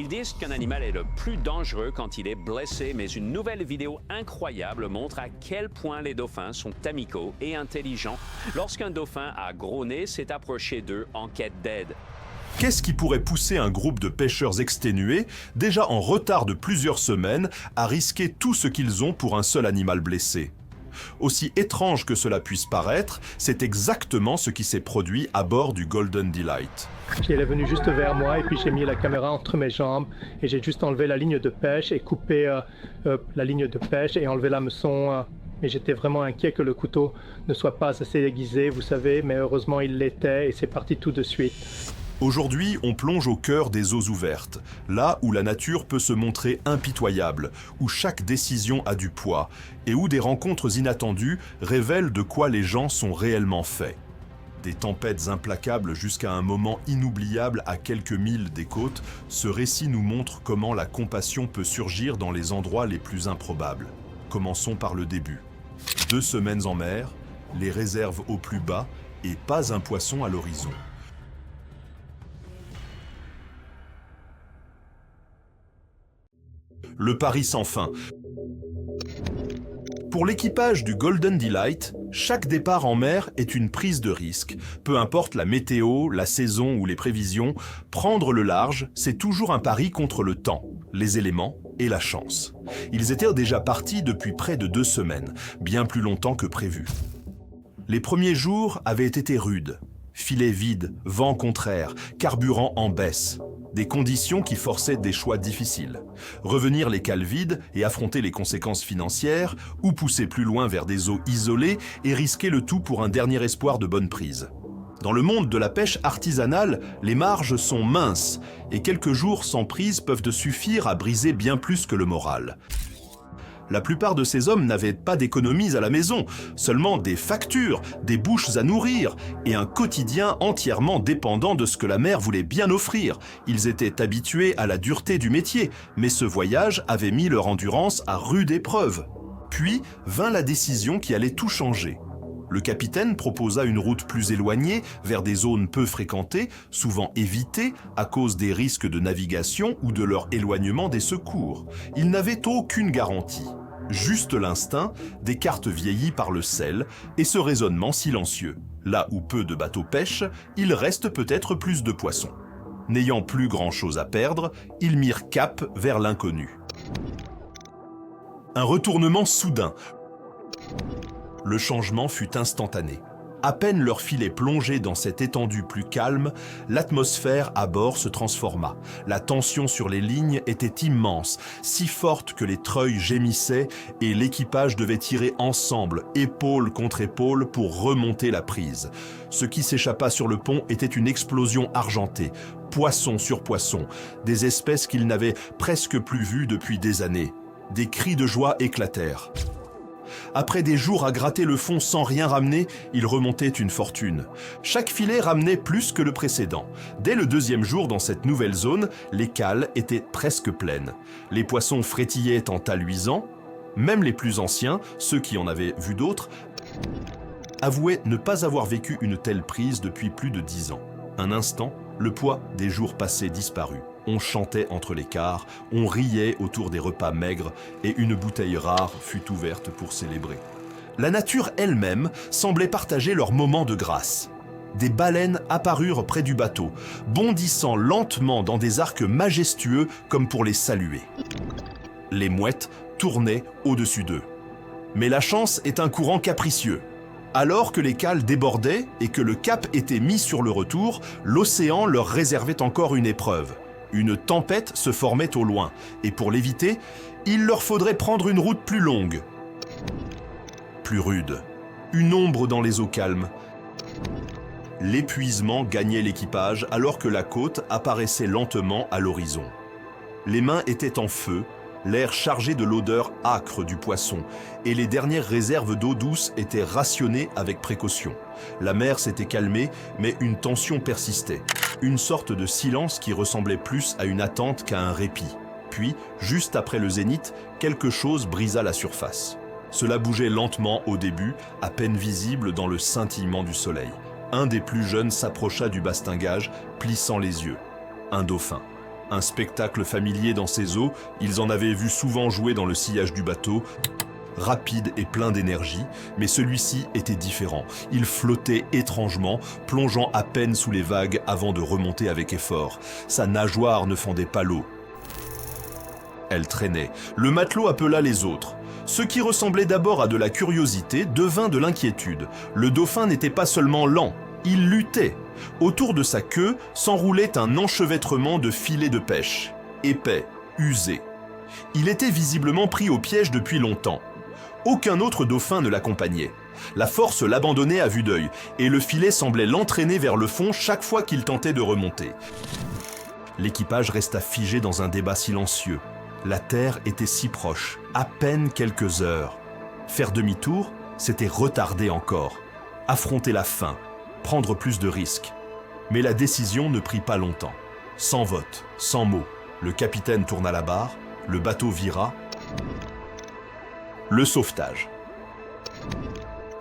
Ils disent qu'un animal est le plus dangereux quand il est blessé, mais une nouvelle vidéo incroyable montre à quel point les dauphins sont amicaux et intelligents lorsqu'un dauphin à gros nez s'est approché d'eux en quête d'aide. Qu'est-ce qui pourrait pousser un groupe de pêcheurs exténués, déjà en retard de plusieurs semaines, à risquer tout ce qu'ils ont pour un seul animal blessé ? Aussi étrange que cela puisse paraître, c'est exactement ce qui s'est produit à bord du Golden Delight. Elle est venue juste vers moi et puis j'ai mis la caméra entre mes jambes et j'ai juste enlevé la ligne de pêche et coupé la ligne de pêche et enlevé l'hameçon. Mais j'étais vraiment inquiet que le couteau ne soit pas assez aiguisé, vous savez, mais heureusement il l'était et c'est parti tout de suite. Aujourd'hui, on plonge au cœur des eaux ouvertes, là où la nature peut se montrer impitoyable, où chaque décision a du poids, et où des rencontres inattendues révèlent de quoi les gens sont réellement faits. Des tempêtes implacables jusqu'à un moment inoubliable à quelques milles des côtes, ce récit nous montre comment la compassion peut surgir dans les endroits les plus improbables. Commençons par le début. 2 semaines en mer, les réserves au plus bas et pas un poisson à l'horizon. Le pari sans fin. Pour l'équipage du Golden Delight, chaque départ en mer est une prise de risque. Peu importe la météo, la saison ou les prévisions, prendre le large, c'est toujours un pari contre le temps, les éléments et la chance. Ils étaient déjà partis depuis près de 2 semaines, bien plus longtemps que prévu. Les premiers jours avaient été rudes. Filets vides, vent contraire, carburant en baisse. Des conditions qui forçaient des choix difficiles. Revenir les cales vides et affronter les conséquences financières, ou pousser plus loin vers des eaux isolées et risquer le tout pour un dernier espoir de bonne prise. Dans le monde de la pêche artisanale, les marges sont minces et quelques jours sans prise peuvent suffire à briser bien plus que le moral. La plupart de ces hommes n'avaient pas d'économies à la maison, seulement des factures, des bouches à nourrir et un quotidien entièrement dépendant de ce que la mer voulait bien offrir. Ils étaient habitués à la dureté du métier, mais ce voyage avait mis leur endurance à rude épreuve. Puis vint la décision qui allait tout changer. Le capitaine proposa une route plus éloignée, vers des zones peu fréquentées, souvent évitées à cause des risques de navigation ou de leur éloignement des secours. Il n'avait aucune garantie. Juste l'instinct, des cartes vieillies par le sel et ce raisonnement silencieux. Là où peu de bateaux pêchent, il reste peut-être plus de poissons. N'ayant plus grand-chose à perdre, ils mirent cap vers l'inconnu. Un retournement soudain. Le changement fut instantané. À peine leur filet plongé dans cette étendue plus calme, l'atmosphère à bord se transforma. La tension sur les lignes était immense, si forte que les treuils gémissaient et l'équipage devait tirer ensemble, épaule contre épaule, pour remonter la prise. Ce qui s'échappa sur le pont était une explosion argentée, poisson sur poisson, des espèces qu'ils n'avaient presque plus vues depuis des années. Des cris de joie éclatèrent. Après des jours à gratter le fond sans rien ramener, il remontait une fortune. Chaque filet ramenait plus que le précédent. Dès le 2e jour dans cette nouvelle zone, les cales étaient presque pleines. Les poissons frétillaient en taluisant. Même les plus anciens, ceux qui en avaient vu d'autres, avouaient ne pas avoir vécu une telle prise depuis plus de 10 ans. Un instant, le poids des jours passés disparut. On chantait entre les quarts, on riait autour des repas maigres et une bouteille rare fut ouverte pour célébrer. La nature elle-même semblait partager leur moment de grâce. Des baleines apparurent près du bateau, bondissant lentement dans des arcs majestueux comme pour les saluer. Les mouettes tournaient au-dessus d'eux. Mais la chance est un courant capricieux. Alors que les cales débordaient et que le cap était mis sur le retour, l'océan leur réservait encore une épreuve. Une tempête se formait au loin, et pour l'éviter, il leur faudrait prendre une route plus longue, plus rude, une ombre dans les eaux calmes. L'épuisement gagnait l'équipage alors que la côte apparaissait lentement à l'horizon. Les mains étaient en feu, l'air chargé de l'odeur âcre du poisson, et les dernières réserves d'eau douce étaient rationnées avec précaution. La mer s'était calmée, mais une tension persistait. Une sorte de silence qui ressemblait plus à une attente qu'à un répit. Puis, juste après le zénith, quelque chose brisa la surface. Cela bougeait lentement au début, à peine visible dans le scintillement du soleil. Un des plus jeunes s'approcha du bastingage, plissant les yeux. Un dauphin. Un spectacle familier dans ces eaux, ils en avaient vu souvent jouer dans le sillage du bateau, rapide et plein d'énergie, mais celui-ci était différent. Il flottait étrangement, plongeant à peine sous les vagues avant de remonter avec effort. Sa nageoire ne fendait pas l'eau. Elle traînait. Le matelot appela les autres. Ce qui ressemblait d'abord à de la curiosité devint de l'inquiétude. Le dauphin n'était pas seulement lent, il luttait. Autour de sa queue s'enroulait un enchevêtrement de filets de pêche, épais, usés. Il était visiblement pris au piège depuis longtemps. Aucun autre dauphin ne l'accompagnait. La force l'abandonnait à vue d'œil, et le filet semblait l'entraîner vers le fond chaque fois qu'il tentait de remonter. L'équipage resta figé dans un débat silencieux. La terre était si proche, à peine quelques heures. Faire demi-tour, c'était retarder encore. Affronter la faim, prendre plus de risques. Mais la décision ne prit pas longtemps. Sans vote, sans mot, le capitaine tourna la barre, le bateau vira. Le sauvetage.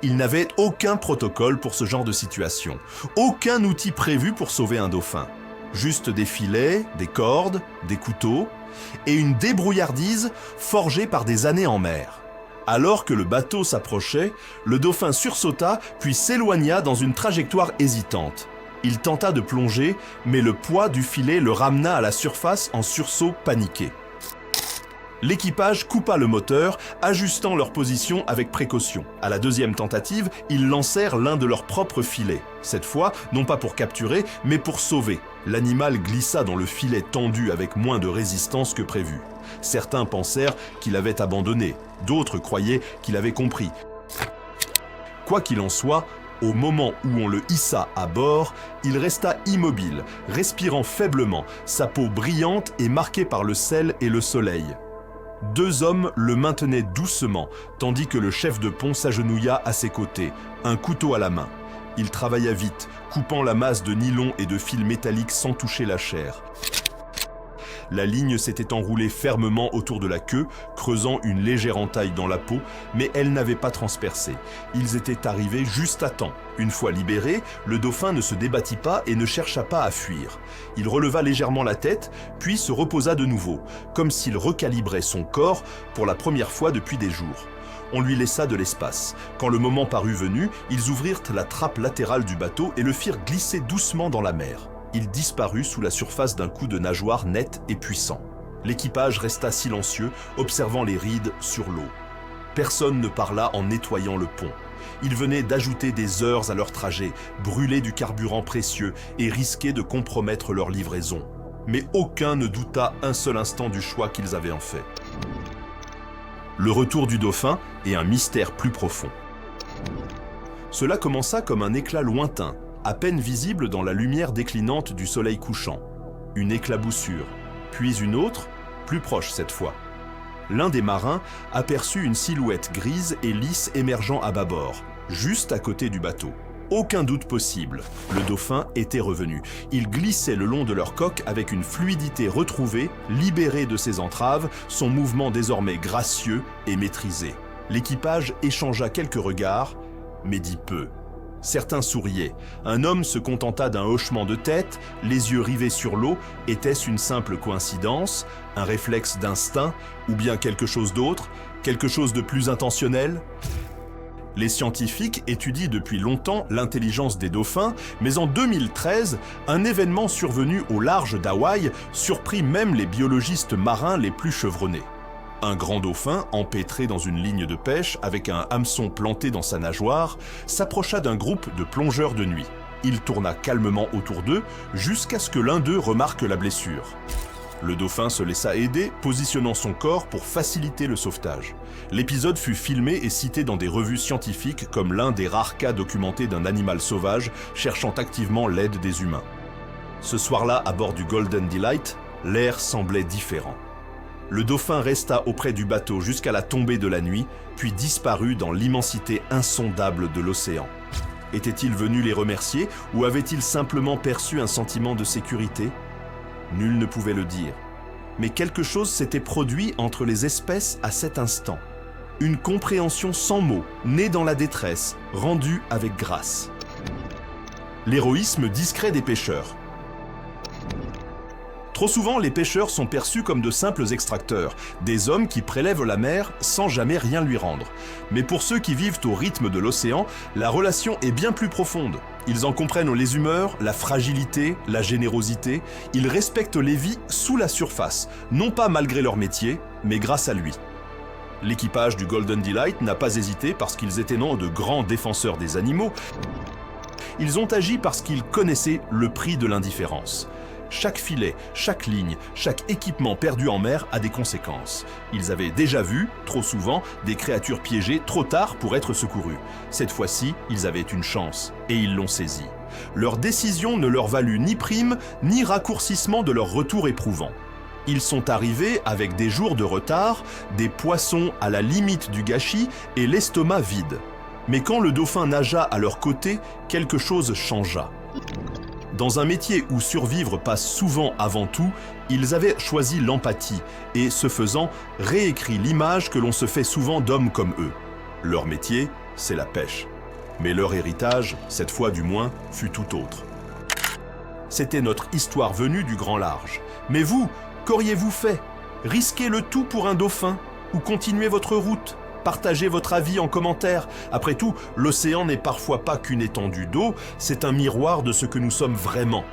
Il n'avait aucun protocole pour ce genre de situation, aucun outil prévu pour sauver un dauphin. Juste des filets, des cordes, des couteaux et une débrouillardise forgée par des années en mer. Alors que le bateau s'approchait, le dauphin sursauta puis s'éloigna dans une trajectoire hésitante. Il tenta de plonger, mais le poids du filet le ramena à la surface en sursaut paniqué. L'équipage coupa le moteur, ajustant leur position avec précaution. À la deuxième tentative, ils lancèrent l'un de leurs propres filets. Cette fois, non pas pour capturer, mais pour sauver. L'animal glissa dans le filet tendu avec moins de résistance que prévu. Certains pensèrent qu'il avait abandonné, d'autres croyaient qu'il avait compris. Quoi qu'il en soit, au moment où on le hissa à bord, il resta immobile, respirant faiblement, sa peau brillante et marquée par le sel et le soleil. 2 hommes le maintenaient doucement, tandis que le chef de pont s'agenouilla à ses côtés, un couteau à la main. Il travailla vite, coupant la masse de nylon et de fils métalliques sans toucher la chair. La ligne s'était enroulée fermement autour de la queue, creusant une légère entaille dans la peau, mais elle n'avait pas transpercé. Ils étaient arrivés juste à temps. Une fois libéré, le dauphin ne se débattit pas et ne chercha pas à fuir. Il releva légèrement la tête, puis se reposa de nouveau, comme s'il recalibrait son corps pour la première fois depuis des jours. On lui laissa de l'espace. Quand le moment parut venu, ils ouvrirent la trappe latérale du bateau et le firent glisser doucement dans la mer. Il disparut sous la surface d'un coup de nageoire net et puissant. L'équipage resta silencieux, observant les rides sur l'eau. Personne ne parla en nettoyant le pont. Ils venaient d'ajouter des heures à leur trajet, brûler du carburant précieux et risquer de compromettre leur livraison. Mais aucun ne douta un seul instant du choix qu'ils avaient en fait. Le retour du dauphin est un mystère plus profond. Cela commença comme un éclat lointain, à peine visible dans la lumière déclinante du soleil couchant. Une éclaboussure, puis une autre, plus proche cette fois. L'un des marins aperçut une silhouette grise et lisse émergeant à bâbord, juste à côté du bateau. Aucun doute possible, le dauphin était revenu. Il glissait le long de leur coque avec une fluidité retrouvée, libéré de ses entraves, son mouvement désormais gracieux et maîtrisé. L'équipage échangea quelques regards, mais dit peu. Certains souriaient. Un homme se contenta d'un hochement de tête, les yeux rivés sur l'eau. Était-ce une simple coïncidence, un réflexe d'instinct, ou bien quelque chose d'autre, quelque chose de plus intentionnel ? Les scientifiques étudient depuis longtemps l'intelligence des dauphins, mais en 2013, un événement survenu au large d'Hawaï surprit même les biologistes marins les plus chevronnés. Un grand dauphin, empêtré dans une ligne de pêche avec un hameçon planté dans sa nageoire, s'approcha d'un groupe de plongeurs de nuit. Il tourna calmement autour d'eux jusqu'à ce que l'un d'eux remarque la blessure. Le dauphin se laissa aider, positionnant son corps pour faciliter le sauvetage. L'épisode fut filmé et cité dans des revues scientifiques comme l'un des rares cas documentés d'un animal sauvage cherchant activement l'aide des humains. Ce soir-là, à bord du Golden Delight, l'air semblait différent. Le dauphin resta auprès du bateau jusqu'à la tombée de la nuit, puis disparut dans l'immensité insondable de l'océan. Était-il venu les remercier ou avait-il simplement perçu un sentiment de sécurité ? Nul ne pouvait le dire. Mais quelque chose s'était produit entre les espèces à cet instant. Une compréhension sans mots, née dans la détresse, rendue avec grâce. L'héroïsme discret des pêcheurs. Trop souvent, les pêcheurs sont perçus comme de simples extracteurs, des hommes qui prélèvent la mer sans jamais rien lui rendre. Mais pour ceux qui vivent au rythme de l'océan, la relation est bien plus profonde. Ils en comprennent les humeurs, la fragilité, la générosité. Ils respectent les vies sous la surface, non pas malgré leur métier, mais grâce à lui. L'équipage du Golden Delight n'a pas hésité parce qu'ils étaient non de grands défenseurs des animaux. Ils ont agi parce qu'ils connaissaient le prix de l'indifférence. Chaque filet, chaque ligne, chaque équipement perdu en mer a des conséquences. Ils avaient déjà vu, trop souvent, des créatures piégées trop tard pour être secourus. Cette fois-ci, ils avaient une chance, et ils l'ont saisie. Leur décision ne leur valut ni prime, ni raccourcissement de leur retour éprouvant. Ils sont arrivés avec des jours de retard, des poissons à la limite du gâchis et l'estomac vide. Mais quand le dauphin nagea à leur côté, quelque chose changea. Dans un métier où survivre passe souvent avant tout, ils avaient choisi l'empathie et, ce faisant, réécrit l'image que l'on se fait souvent d'hommes comme eux. Leur métier, c'est la pêche. Mais leur héritage, cette fois du moins, fut tout autre. C'était notre histoire venue du grand large. Mais vous, qu'auriez-vous fait? Risquer le tout pour un dauphin? Ou continuer votre route? Partagez votre avis en commentaire. Après tout, l'océan n'est parfois pas qu'une étendue d'eau, c'est un miroir de ce que nous sommes vraiment.